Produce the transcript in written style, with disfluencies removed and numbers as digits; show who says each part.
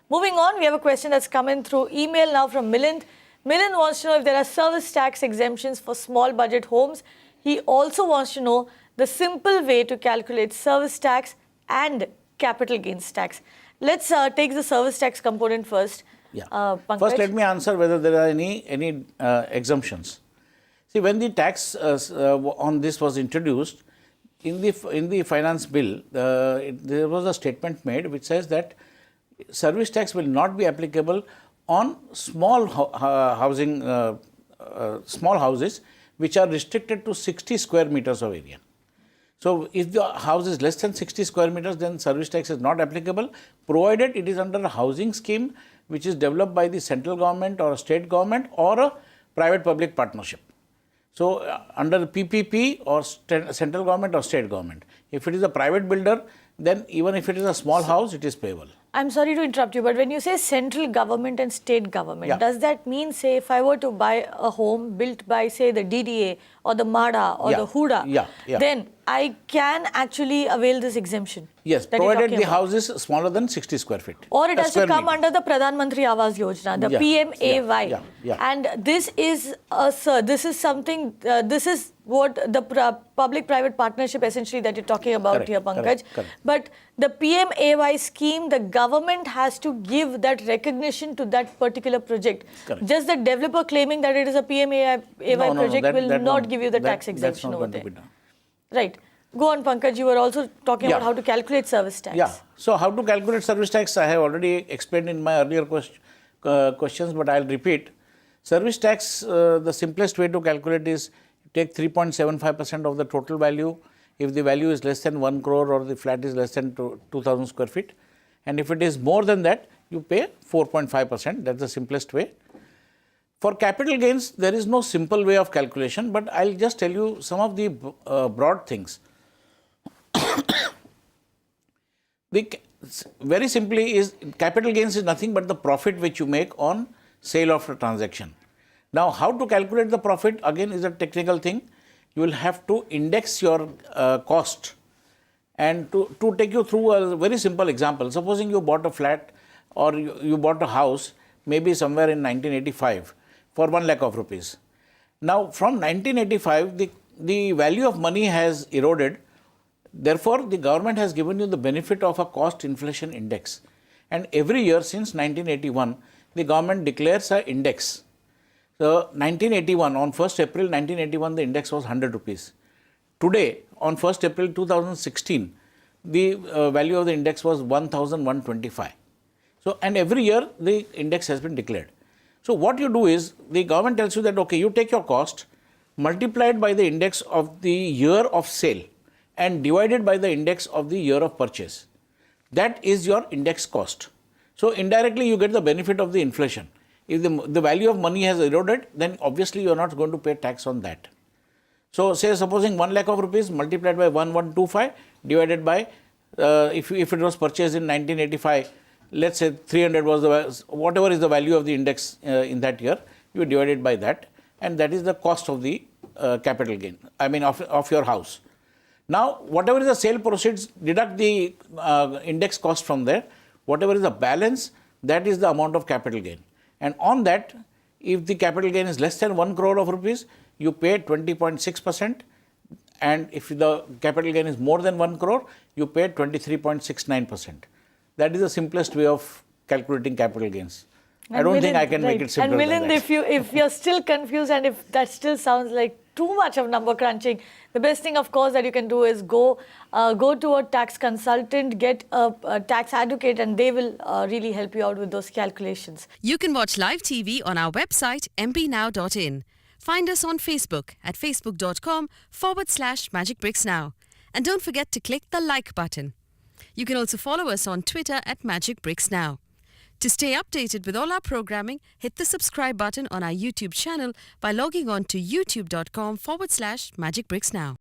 Speaker 1: Moving on, we have a question that's come in through email now from Milind. Milind wants to know if there are service tax exemptions for small budget homes. He also wants to know the simple way to calculate service tax and capital gains tax. Let's take the service tax component first. Pannkaj.
Speaker 2: First, let me answer whether there are any exemptions. See, when the tax on this was introduced in the finance bill, there was a statement made which says that service tax will not be applicable on small small houses which are restricted to 60 square meters of area. So, if the house is less than 60 square meters, then service tax is not applicable, provided it is under a housing scheme which is developed by the central government or a state government or a private-public partnership. So, under the PPP or central government or state government. If it is a private builder, then even if it is a small house, it is payable.
Speaker 1: I'm sorry to interrupt you, but when you say central government and state government, does that mean, say, if I were to buy a home built by, say, the DDA or the MADA or the HUDA, then I can actually avail this exemption?
Speaker 2: Yes, provided the house is smaller than 60 square feet.
Speaker 1: Or it has to come under the Pradhan Mantri Awas Yojana, the PMAY. And this is, this is something, this is what the public-private partnership essentially that you're talking about here, Pannkaj. But the PMAY scheme, the government has to give that recognition to that particular project. Just the developer claiming that it is a PMAY project will not give you the tax exemption over there. Right. Go on, Pannkaj. You were also talking about how to calculate service tax.
Speaker 2: So, how to calculate service tax, I have already explained in my earlier questions, but I'll repeat. Service tax, the simplest way to calculate is take 3.75% of the total value if the value is less than 1 crore or the flat is less than 2,000 square feet. And if it is more than that, you pay 4.5%. That's the simplest way. For capital gains, there is no simple way of calculation, but I'll just tell you some of the broad things. Very simply, is capital gains is nothing but the profit which you make on sale of a transaction. Now, how to calculate the profit again is a technical thing. You will have to index your cost. And to take you through a very simple example, supposing you bought a flat or you bought a house maybe somewhere in 1985 for 1 lakh of rupees. Now, from 1985, the value of money has eroded. Therefore, the government has given you the benefit of a cost inflation index. And every year since 1981, the government declares an index. So, 1981, on 1st April 1981, the index was 100 rupees. Today, on 1st April 2016, the value of the index was 1,125. So, and every year the index has been declared. So, what you do is, the government tells you that, okay, you take your cost, multiplied by the index of the year of sale and divided by the index of the year of purchase. That is your index cost. So, indirectly you get the benefit of the inflation. If the value of money has eroded, then obviously you are not going to pay tax on that. So, say supposing 1 lakh of rupees multiplied by 1125 divided by, if it was purchased in 1985, let's say 300 was whatever is the value of the index in that year, you divide it by that, and that is the cost of the capital gain, I mean of your house. Now, whatever is the sale proceeds, deduct the index cost from there, whatever is the balance, that is the amount of capital gain. And on that, if the capital gain is less than 1 crore of rupees, you pay 20.6%, and if the capital gain is more than 1 crore, you pay 23.69%. That is the simplest way of calculating capital gains. And I don't think I can make it simpler than that.
Speaker 1: And Milind, if you're still confused and if that still sounds like too much of number crunching, the best thing, of course, that you can do is go to a tax consultant, get a tax advocate, and they will really help you out with those calculations.
Speaker 3: You can watch live TV on our website, mpnow.in. Find us on Facebook at facebook.com/magicbricksnow. And don't forget to click the like button. You can also follow us on Twitter at magicbricksnow. To stay updated with all our programming, hit the subscribe button on our YouTube channel by logging on to youtube.com/magicbricksnow.